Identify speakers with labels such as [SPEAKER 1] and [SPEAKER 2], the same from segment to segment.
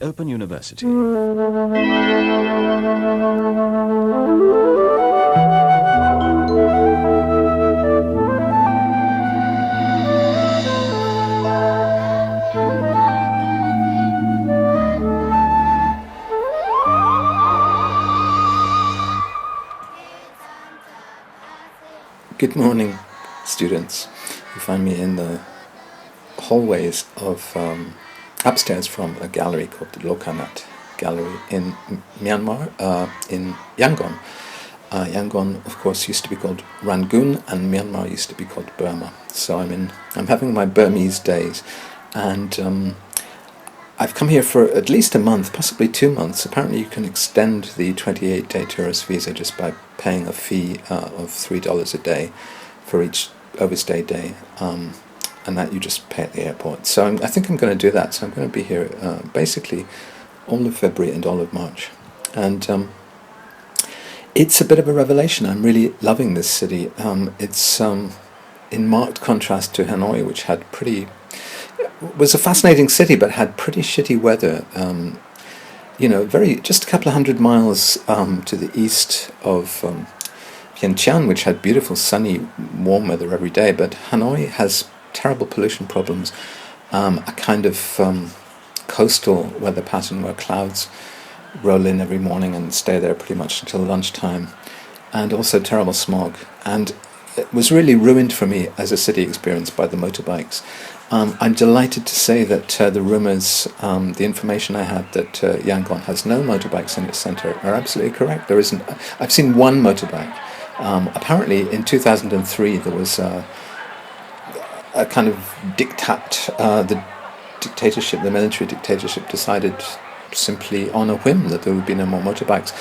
[SPEAKER 1] Open University.
[SPEAKER 2] Good morning, students. You find me in the hallways of upstairs from a gallery called the Lokanat Gallery in Myanmar, in Yangon. Yangon, of course, used to be called Rangoon, and Myanmar used to be called Burma. So I'm having my Burmese days, and I've come here for at least a month, possibly 2 months. Apparently you can extend the 28-day tourist visa just by paying a fee of $3 a day for each overstay day, and that you just pay at the airport. So I think I'm going to do that. So I'm going to be here basically all of February and all of March. And it's a bit of a revelation. I'm really loving this city. It's in marked contrast to Hanoi, which was a fascinating city, but had pretty shitty weather. Just a couple of 100 miles to the east of Vientiane, which had beautiful, sunny, warm weather every day. But Hanoi has terrible pollution problems, a kind of coastal weather pattern where clouds roll in every morning and stay there pretty much until lunchtime, and also terrible smog. And it was really ruined for me as a city experience by the motorbikes. I'm delighted to say that the rumours, the information I had that Yangon has no motorbikes in its centre are absolutely correct. There isn't. I've seen one motorbike. Apparently, in 2003, there was a kind of diktat. The military dictatorship, decided simply on a whim that there would be no more motorbikes.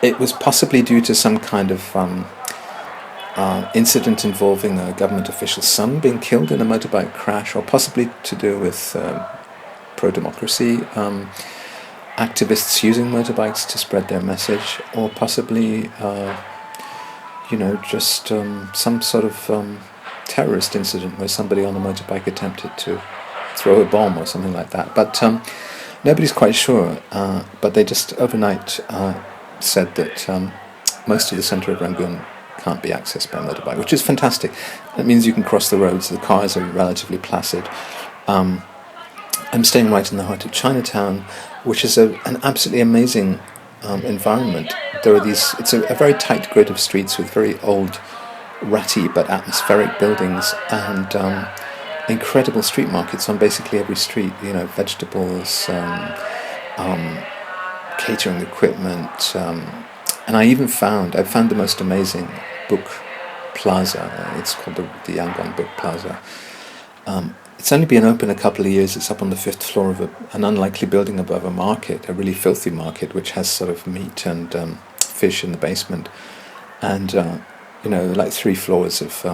[SPEAKER 2] It was possibly due to some kind of incident involving a government official's son being killed in a motorbike crash, or possibly to do with pro-democracy activists using motorbikes to spread their message, or possibly, just some sort of terrorist incident where somebody on a motorbike attempted to throw a bomb or something like that. But nobody's quite sure. But they just overnight said that most of the centre of Rangoon can't be accessed by motorbike, which is fantastic. That means you can cross the roads. The cars are relatively placid. I'm staying right in the heart of Chinatown, which is an absolutely amazing environment. It's a very tight grid of streets with very old, ratty but atmospheric buildings, and incredible street markets on basically every street. Vegetables, catering equipment, and I found the most amazing book plaza. It's called the Yangon Book Plaza. It's only been open a couple of years. It's up on the 5th floor of an unlikely building above a market, a really filthy market, which has sort of meat and fish in the basement, and like 3 floors of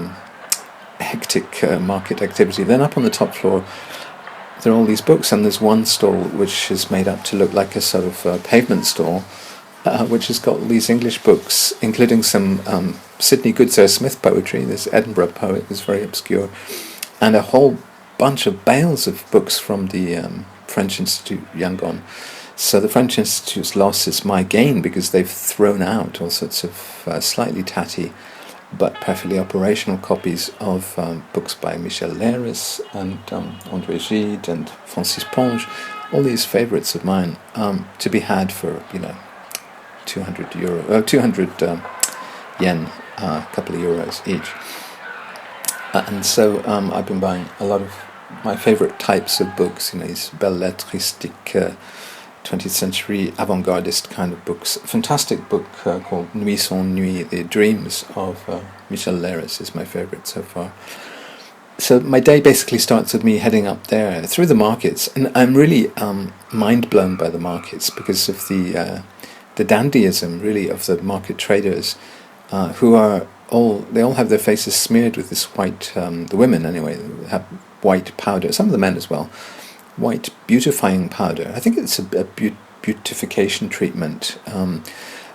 [SPEAKER 2] hectic market activity. Then up on the top floor, there are all these books, and there's one stall which is made up to look like a sort of pavement stall, which has got all these English books, including some Sidney Goodsir Smith poetry. This Edinburgh poet is very obscure, and a whole bunch of bales of books from the French Institute Yangon. So the French Institute's loss is my gain, because they've thrown out all sorts of slightly tatty but perfectly operational copies of books by Michel Leiris and André Gide and Francis Ponge, all these favourites of mine, to be had for 200 yen, a couple of euros each. And so I've been buying a lot of my favourite types of books, these belles-lettristiques, 20th century avant-gardist kind of books. A fantastic book called Nuit sans nuit, The Dreams of Michel Leiris is my favourite so far. So my day basically starts with me heading up there through the markets, and I'm really mind blown by the markets because of the dandyism really of the market traders, who are all have their faces smeared with this white. The women anyway have white powder. Some of the men as well. White beautifying powder. I think it's a beautification treatment.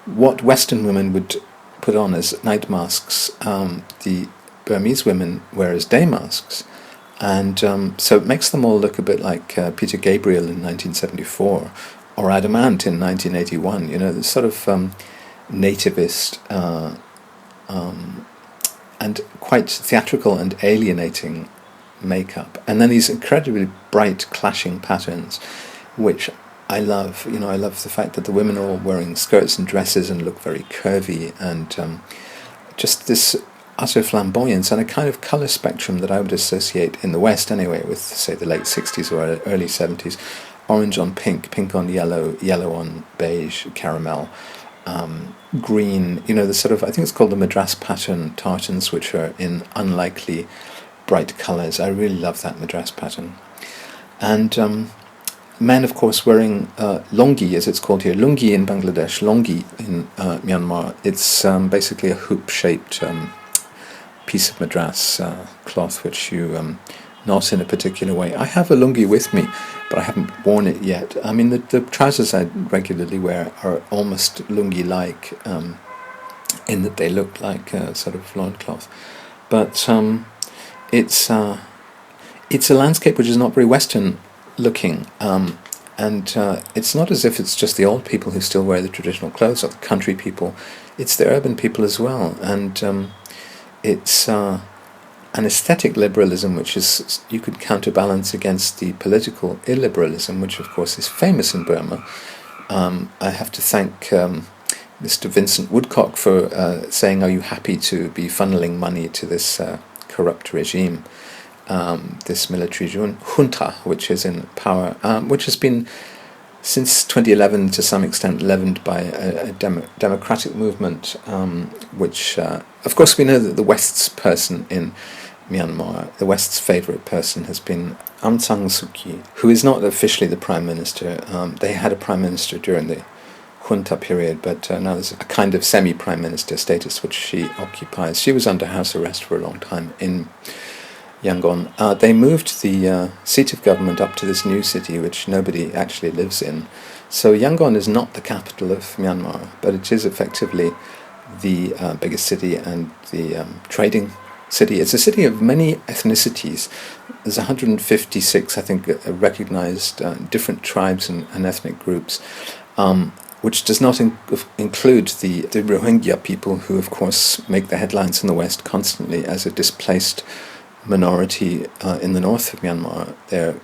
[SPEAKER 2] What Western women would put on as night masks, the Burmese women wear as day masks. And so it makes them all look a bit like Peter Gabriel in 1974 or Adam Ant in 1981. You know, the sort of nativist and quite theatrical and alienating makeup, and then these incredibly bright clashing patterns, which I love. You know, I love the fact that the women are all wearing skirts and dresses and look very curvy, and just this utter flamboyance and a kind of colour spectrum that I would associate in the West anyway with, say, the late 60s or early 70s. Orange on pink, pink on yellow, yellow on beige, caramel, green, you know, the sort of, I think it's called the Madras pattern tartans, which are in unlikely bright colours. I really love that Madras pattern. And men, of course, wearing longi, as it's called here. Lungi in Bangladesh, longi in Myanmar. It's basically a hoop-shaped piece of Madras cloth, which you knot in a particular way. I have a lungi with me, but I haven't worn it yet. I mean, the trousers I regularly wear are almost lungi-like, in that they look like a sort of loincloth. But it's a landscape which is not very Western looking, and it's not as if it's just the old people who still wear the traditional clothes, or the country people. It's the urban people as well, and it's an aesthetic liberalism which is, you could counterbalance against the political illiberalism, which of course is famous in Burma. I have to thank Mr. Vincent Woodcock for saying, are you happy to be funneling money to this corrupt regime, this military junta, which is in power, which has been since 2011 to some extent leavened by a democratic movement, which of course we know that the West's person in Myanmar, the West's favourite person has been Aung San Suu Kyi, who is not officially the Prime Minister. They had a Prime Minister during the junta period, but now there's a kind of semi-Prime Minister status which she occupies. She was under house arrest for a long time in Yangon. They moved the seat of government up to this new city which nobody actually lives in. So Yangon is not the capital of Myanmar, but it is effectively the biggest city and the trading city. It's a city of many ethnicities. There's 156, I think, recognized different tribes and ethnic groups, which does not include the Rohingya people, who of course make the headlines in the West constantly as a displaced minority in the north of Myanmar. They're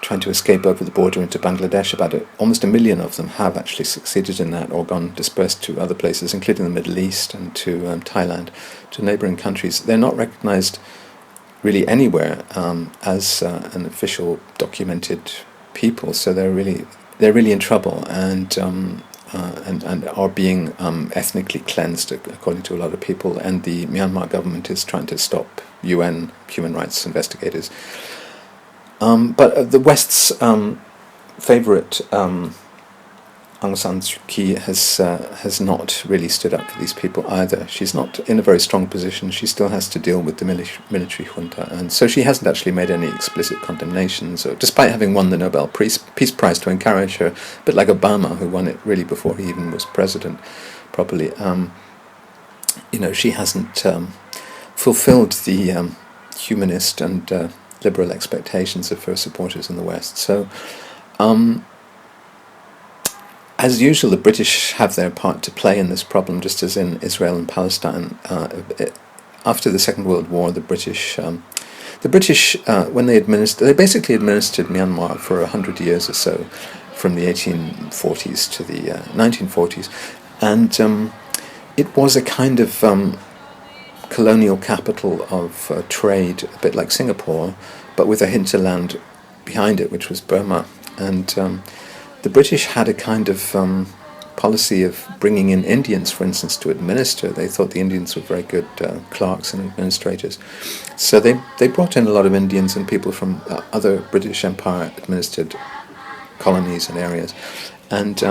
[SPEAKER 2] trying to escape over the border into Bangladesh. Almost a million of them have actually succeeded in that, or gone dispersed to other places, including the Middle East and to Thailand, to neighbouring countries. They're not recognised really anywhere as an official documented people, so they're really in trouble, and are being ethnically cleansed, according to a lot of people. And the Myanmar government is trying to stop UN human rights investigators. But the West's favourite, Aung San Suu Kyi, has not really stood up for these people either. She's not in a very strong position. She still has to deal with the military junta, and so she hasn't actually made any explicit condemnations, despite having won the Nobel Peace Prize to encourage her, a bit like Obama, who won it really before he even was president properly. She hasn't fulfilled the humanist and liberal expectations of her supporters in the West. So, as usual, the British have their part to play in this problem, just as in Israel and Palestine. After the Second World War, the British, when they basically administered Myanmar for 100 years or so, from the 1840s to the 1940s, and it was a kind of colonial capital of trade, a bit like Singapore, but with a hinterland behind it, which was Burma. And the British had a kind of policy of bringing in Indians, for instance, to administer. They thought the Indians were very good clerks and administrators. So they brought in a lot of Indians and people from other British Empire-administered colonies and areas. And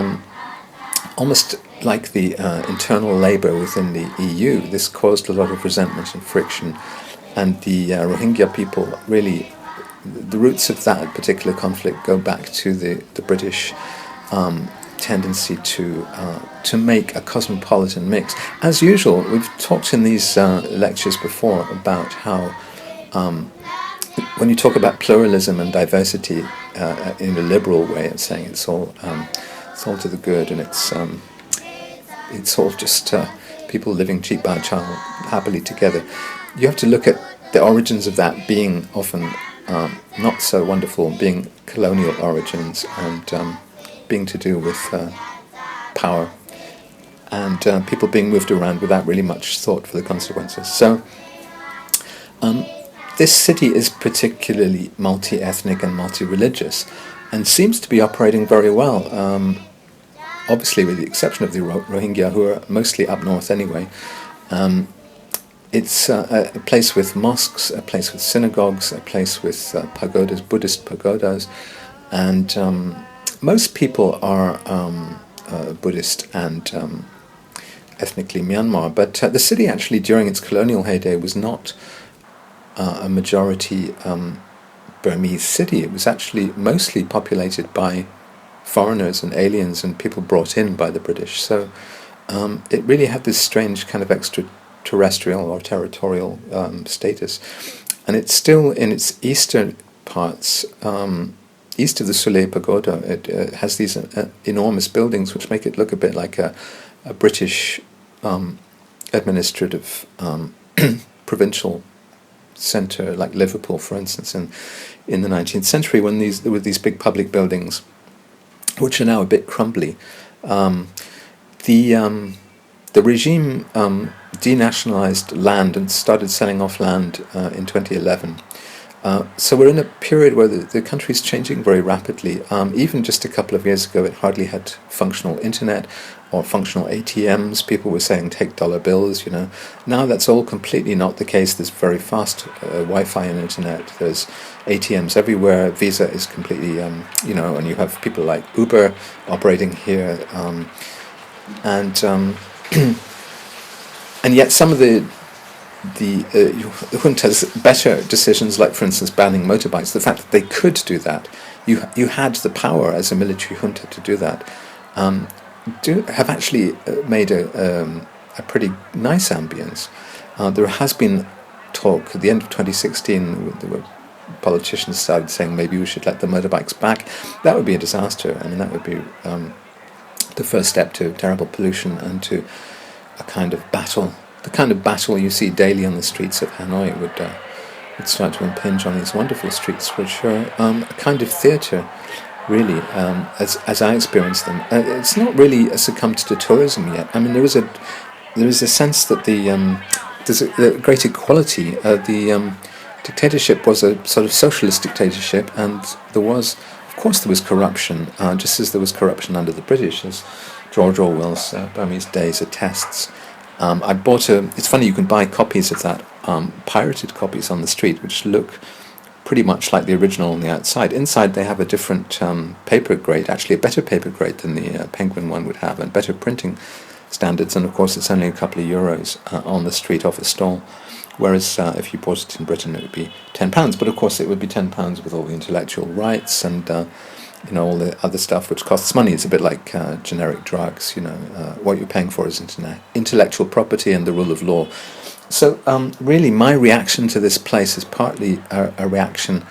[SPEAKER 2] almost like the internal labour within the EU, this caused a lot of resentment and friction. And the Rohingya people, really, the roots of that particular conflict go back to the British tendency to make a cosmopolitan mix. As usual, we've talked in these lectures before about how when you talk about pluralism and diversity in a liberal way, it's saying it's all to the good, and it's all just people living cheek by jowl happily together. You have to look at the origins of that being often not so wonderful, being colonial origins, and being to do with power, and people being moved around without really much thought for the consequences. So this city is particularly multi-ethnic and multi-religious, and seems to be operating very well. Obviously, with the exception of the Rohingya, who are mostly up north anyway. It's a place with mosques, a place with synagogues, a place with pagodas, Buddhist pagodas, and most people are Buddhist and ethnically Myanmar. But the city actually, during its colonial heyday, was not a majority Burmese city. It was actually mostly populated by foreigners and aliens and people brought in by the British. So it really had this strange kind of extraterrestrial or territorial status. And it's still in its eastern parts, east of the Sule Pagoda. It has these enormous buildings which make it look a bit like a British administrative provincial centre, like Liverpool, for instance, in the 19th century, when there were these big public buildings, which are now a bit crumbly. The regime denationalised land and started selling off land in 2011. So we're in a period where the country's changing very rapidly. Even just a couple of years ago, it hardly had functional internet or functional ATMs. People were saying take dollar bills, Now that's all completely not the case. There's very fast Wi-Fi and internet. There's ATMs everywhere. Visa is completely, and you have people like Uber operating here. And yet some of the junta's better decisions, like for instance banning motorbikes, the fact that they could do that, you had the power as a military junta to do that, have actually made a pretty nice ambience. There has been talk at the end of 2016, there were politicians started saying maybe we should let the motorbikes back. That would be a disaster. I mean, that would be the first step to terrible pollution and to a kind of battle. The kind of battle you see daily on the streets of Hanoi would start to impinge on these wonderful streets, which are a kind of theatre, really, as I experience them. It's not really succumbed to tourism yet. I mean, there is a sense that there's a great equality. The dictatorship was a sort of socialist dictatorship, and of course there was corruption, just as there was corruption under the British, as George Orwell's Burmese Days attests. I bought it's funny, you can buy copies of that, pirated copies on the street, which look pretty much like the original on the outside. Inside they have a different paper grade, actually a better paper grade than the Penguin one would have, and better printing standards, and of course it's only a couple of euros on the street off a stall, whereas if you bought it in Britain it would be £10, but of course it would be £10 with all the intellectual rights and all the other stuff which costs money. It's a bit like generic drugs, what you're paying for is intellectual property and the rule of law. So really my reaction to this place is partly a reaction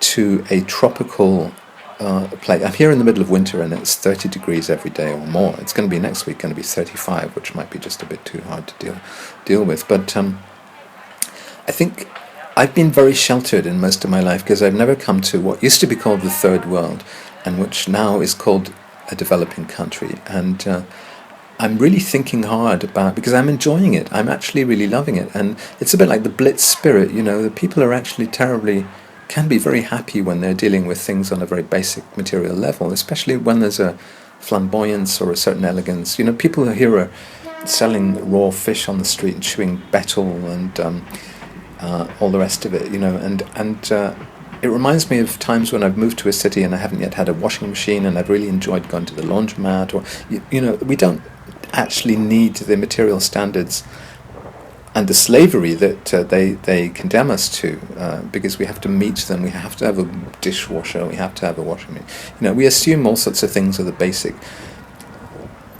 [SPEAKER 2] to a tropical place. I'm here in the middle of winter and it's 30 degrees every day or more. It's going to be next week going to be 35, which might be just a bit too hard to deal with. But I think I've been very sheltered in most of my life because I've never come to what used to be called the third world and which now is called a developing country. And I'm really thinking hard about, because I'm enjoying it, I'm actually really loving it. And it's a bit like the Blitz spirit, the people are actually can be very happy when they're dealing with things on a very basic material level, especially when there's a flamboyance or a certain elegance. People here are selling raw fish on the street and chewing betel and all the rest of it, and it reminds me of times when I've moved to a city and I haven't yet had a washing machine, and I've really enjoyed going to the laundromat, or we don't actually need the material standards and the slavery that they condemn us to, because we have to meet them. We have to have a dishwasher, we have to have a washing machine. We assume all sorts of things are the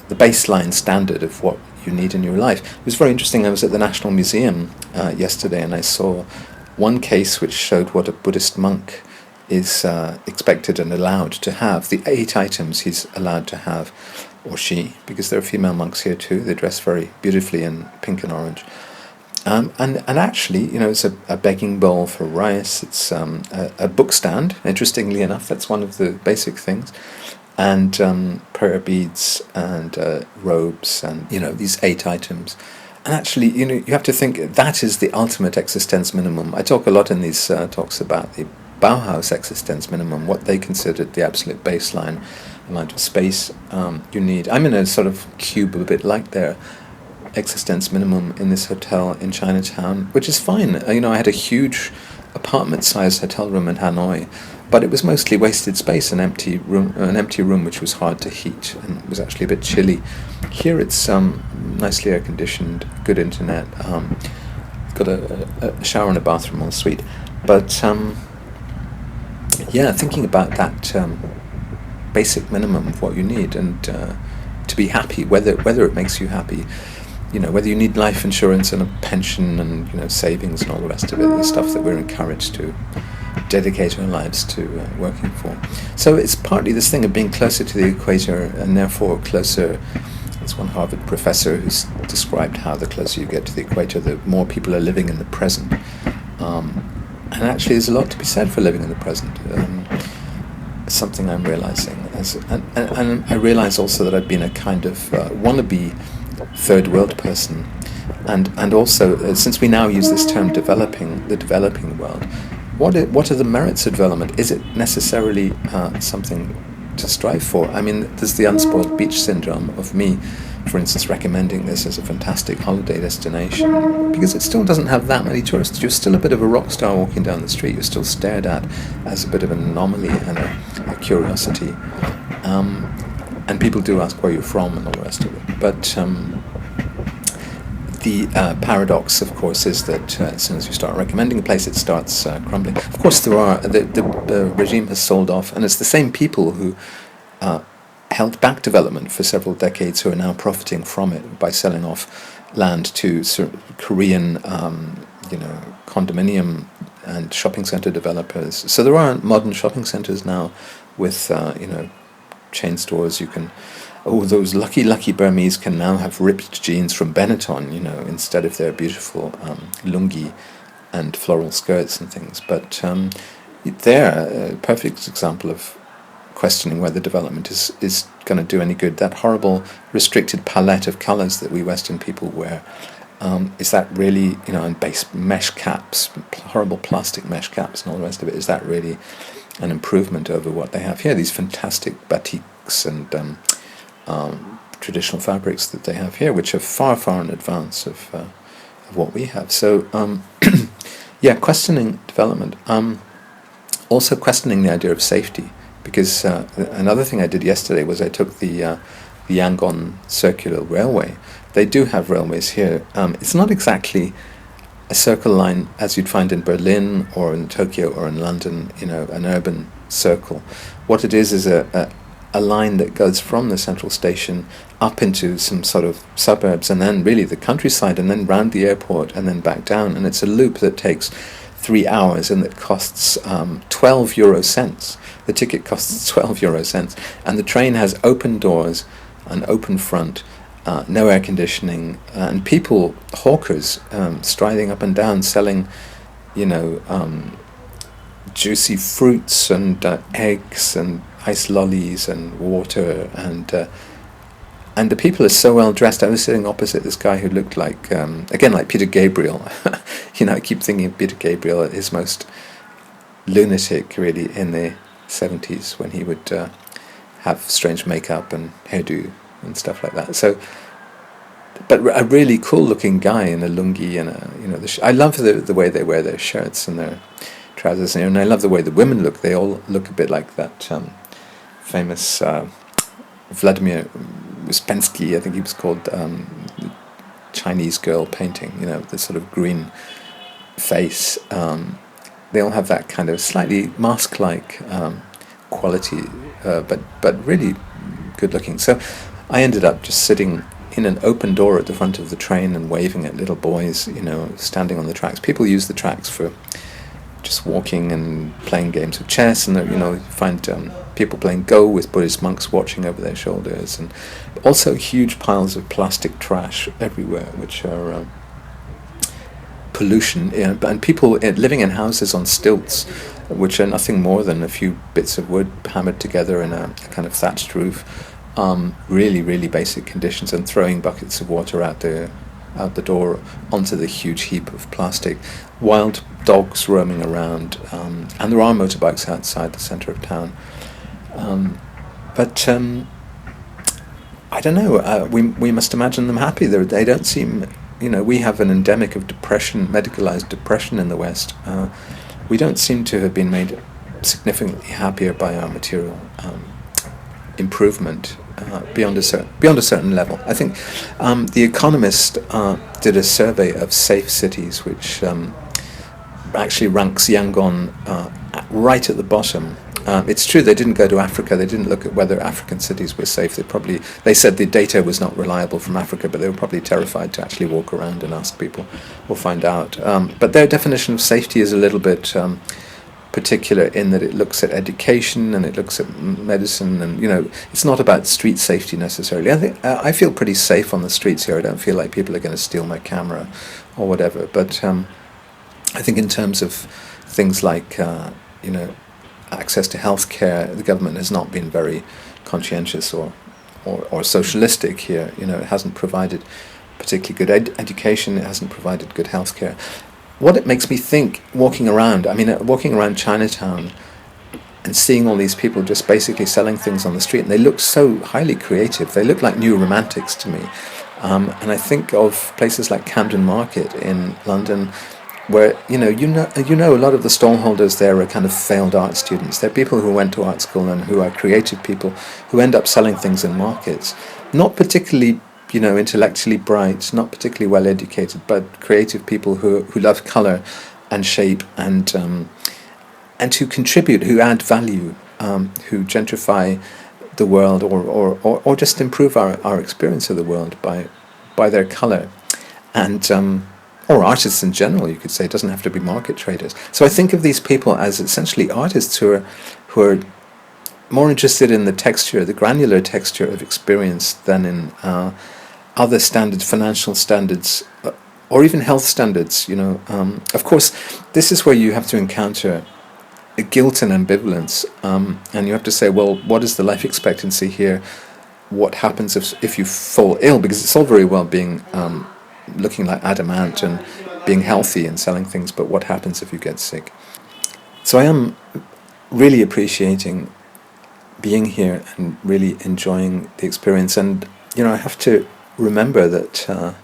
[SPEAKER 2] baseline standard of what you need in your life. It was very interesting. I was at the National Museum yesterday and I saw one case which showed what a Buddhist monk is expected and allowed to have, the 8 items he's allowed to have, or she, because there are female monks here too. They dress very beautifully in pink and orange. And actually, it's a begging bowl for rice. It's a book stand, interestingly enough. That's one of the basic things. And prayer beads and robes and, these 8 items. And actually, you have to think that is the ultimate existence minimum. I talk a lot in these talks about the Bauhaus existence minimum, what they considered the absolute baseline amount of space you need. I'm in a sort of cube a bit like their existence minimum in this hotel in Chinatown, which is fine. I had a huge apartment-sized hotel room in Hanoi, but it was mostly wasted space, an empty room which was hard to heat and was actually a bit chilly. Here it's nicely air-conditioned, good internet, got a shower and a bathroom en suite. But thinking about that basic minimum of what you need and to be happy, whether it makes you happy, whether you need life insurance and a pension and savings and all the rest of it, the stuff that we're encouraged to dedicate our lives to working for. So it's partly this thing of being closer to the equator, and therefore closer. There's one Harvard professor who's described how the closer you get to the equator, the more people are living in the present. And actually there's a lot to be said for living in the present. Something I'm realizing. And I realize also that I've been a kind of wannabe third world person. And also, since we now use this term the developing world, what are the merits of development? Is it necessarily something to strive for? I mean, there's the unspoiled beach syndrome of me, for instance, recommending this as a fantastic holiday destination, because it still doesn't have that many tourists. You're still a bit of a rock star walking down the street. You're still stared at as a bit of an anomaly and a curiosity. And people do ask where you're from and all the rest of it. But the paradox, of course, is that as soon as you start recommending a place, it starts crumbling. Of course, the regime has sold off, and it's the same people who held back development for several decades who are now profiting from it by selling off land to Korean, condominium and shopping center developers. So there are modern shopping centers now with, chain stores. Those lucky Burmese can now have ripped jeans from Benetton, instead of their beautiful lungi and floral skirts and things. But they're a perfect example of questioning whether development is going to do any good. That horrible restricted palette of colours that we Western people wear, is that really, and base mesh caps, horrible plastic mesh caps and all the rest of it, is that really an improvement over what they have here? These fantastic batiks and traditional fabrics that they have here, which are far, far in advance of what we have. So, questioning development. Also questioning the idea of safety, because another thing I did yesterday was I took the Yangon circular railway. They do have railways here. It's not exactly a circle line as you'd find in Berlin or in Tokyo or in London, an urban circle. What it is a line that goes from the central station up into some sort of suburbs, and then really the countryside, and then round the airport, and then back down. And it's a loop that takes 3 hours, and it costs 12 euro cents. The ticket costs 12 euro cents, and the train has open doors, an open front, no air conditioning, and people, hawkers, striding up and down, selling, juicy fruits and eggs and ice lollies and water, and the people are so well dressed. I was sitting opposite this guy who looked like, again, like Peter Gabriel. I keep thinking of Peter Gabriel at his most lunatic, really, in the 70s, when he would have strange makeup and hairdo and stuff like that. So, but a really cool-looking guy in a lungi and I love the way they wear their shirts and their trousers, and I love the way the women look. They all look a bit like that famous Vladimir Uspensky, I think he was called, Chinese girl painting. The sort of green face. They all have that kind of slightly mask-like quality, but really good-looking. So I ended up just sitting in an open door at the front of the train and waving at little boys, standing on the tracks. People use the tracks for just walking and playing games of chess, and you find people playing Go with Buddhist monks watching over their shoulders, and also huge piles of plastic trash everywhere, which are pollution, and people living in houses on stilts, which are nothing more than a few bits of wood hammered together in a kind of thatched roof. Really, really basic conditions, and throwing buckets of water out the door onto the huge heap of plastic. Wild dogs roaming around, and there are motorbikes outside the centre of town. But I don't know. We must imagine them happy. They don't seem. We have an endemic of depression, medicalized depression in the West. We don't seem to have been made significantly happier by our material improvement beyond a certain level. I think The Economist did a survey of safe cities, which actually ranks Yangon right at the bottom. It's true they didn't go to Africa. They didn't look at whether African cities were safe. They said the data was not reliable from Africa, but they were probably terrified to actually walk around and ask people or find out. But their definition of safety is a little bit particular in that it looks at education and it looks at medicine, and it's not about street safety necessarily. I feel pretty safe on the streets here. I don't feel like people are going to steal my camera or whatever. But I think in terms of things like access to healthcare, the government has not been very conscientious or socialistic here. It hasn't provided particularly good education. It hasn't provided good healthcare. What it makes me think, walking around Chinatown and seeing all these people just basically selling things on the street, and they look so highly creative. They look like new romantics to me. And I think of places like Camden Market in London, where a lot of the stallholders there are kind of failed art students. They're people who went to art school and who are creative people who end up selling things in markets. Not particularly, intellectually bright, not particularly well educated, but creative people who love colour and shape and who contribute, who add value, who gentrify the world or just improve our experience of the world by their colour. And or artists in general, you could say. It doesn't have to be market traders. So I think of these people as essentially artists who are more interested in the texture, the granular texture of experience than in other standards, financial standards, or even health standards. Of course, this is where you have to encounter guilt and ambivalence, and you have to say, well, what is the life expectancy here? What happens if you fall ill? Because it's all very well being looking like adamant and being healthy and selling things, but what happens if you get sick? So I am really appreciating being here and really enjoying the experience, and I have to remember that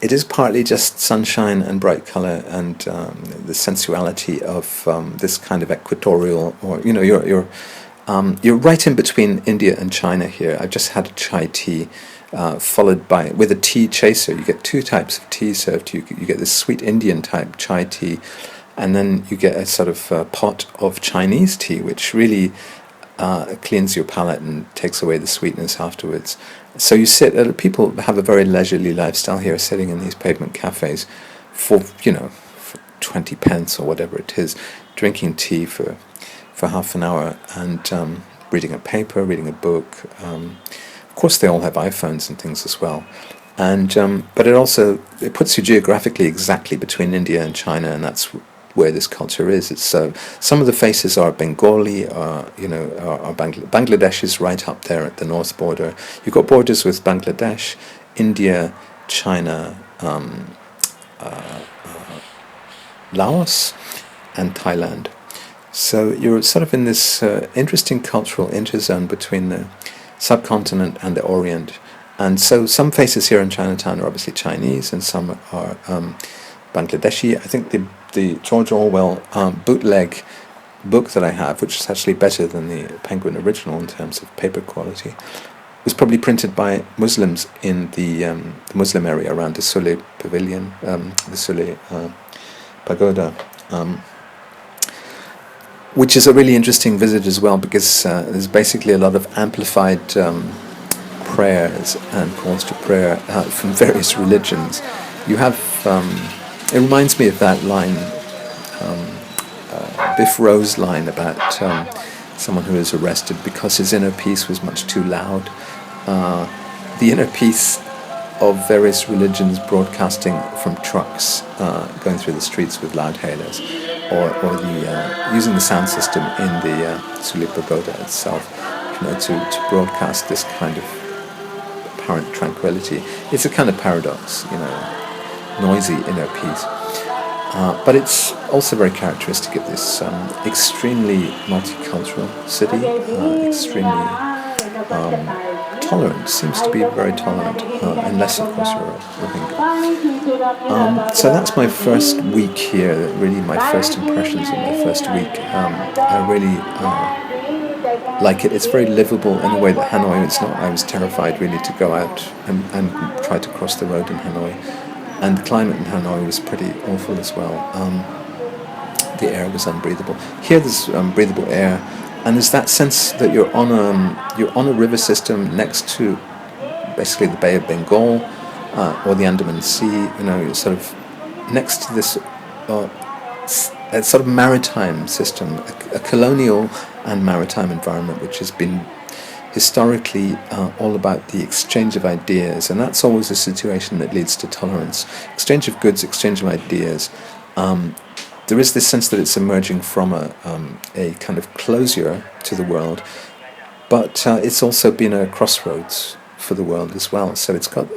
[SPEAKER 2] it is partly just sunshine and bright colour and the sensuality of this kind of equatorial, or you're right in between India and China here. I just had a chai tea followed by, with a tea chaser. You get two types of tea served to you. You get this sweet Indian type chai tea, and then you get a sort of pot of Chinese tea, which really cleans your palate and takes away the sweetness afterwards. So you sit, people have a very leisurely lifestyle here, sitting in these pavement cafes for 20 pence or whatever it is, drinking tea for half an hour and reading a paper, reading a book. Of course, they all have iPhones and things as well, and but it puts you geographically exactly between India and China, and that's where this culture is. It's some of the faces are Bengali, are Bangladesh is right up there at the north border. You've got borders with Bangladesh, India, China, Laos, and Thailand. So you're sort of in this interesting cultural interzone between the subcontinent and the Orient. And so some faces here in Chinatown are obviously Chinese and some are Bangladeshi. I think the George Orwell bootleg book that I have, which is actually better than the Penguin original in terms of paper quality, was probably printed by Muslims in the Muslim area around the Sule Pavilion, the Sule Pagoda, which is a really interesting visit as well, because there's basically a lot of amplified prayers and calls to prayer from various religions. You have, it reminds me of that line, Biff Rose line about someone who was arrested because his inner peace was much too loud. The inner peace of various religions broadcasting from trucks going through the streets with loudhalers, or the using the sound system in the Suli Pagoda itself, to broadcast this kind of apparent tranquility. It's a kind of paradox, noisy inner peace. But it's also very characteristic of this extremely multicultural city, extremely tolerant, seems to be very tolerant, unless of course you're a Rohingya. So that's my first week here, really my first impressions of my first week. I really like it. It's very livable in a way that Hanoi it's not. I was terrified really to go out and try to cross the road in Hanoi. And the climate in Hanoi was pretty awful as well. The air was unbreathable. Here there's breathable air, and there's that sense that you're on a river system next to basically the Bay of Bengal or the Andaman Sea. You're sort of next to this a sort of maritime system, a colonial and maritime environment, which has been historically all about the exchange of ideas, and that's always a situation that leads to tolerance. Exchange of goods, exchange of ideas. There is this sense that it's emerging from a kind of closure to the world, but it's also been a crossroads for the world as well. So it's got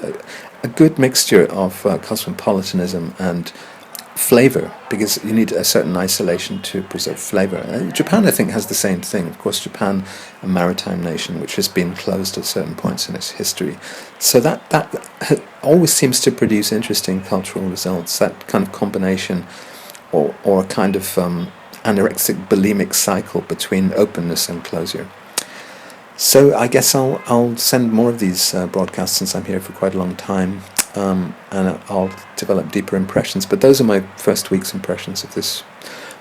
[SPEAKER 2] a good mixture of cosmopolitanism and flavor, because you need a certain isolation to preserve flavor. Japan, I think, has the same thing. Of course, Japan, a maritime nation which has been closed at certain points in its history. So that always seems to produce interesting cultural results, that kind of combination or a kind of anorexic, bulimic cycle between openness and closure. So I guess I'll send more of these broadcasts since I'm here for quite a long time. And I'll develop deeper impressions. But those are my first week's impressions of this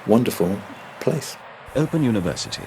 [SPEAKER 2] wonderful place.
[SPEAKER 1] Open University.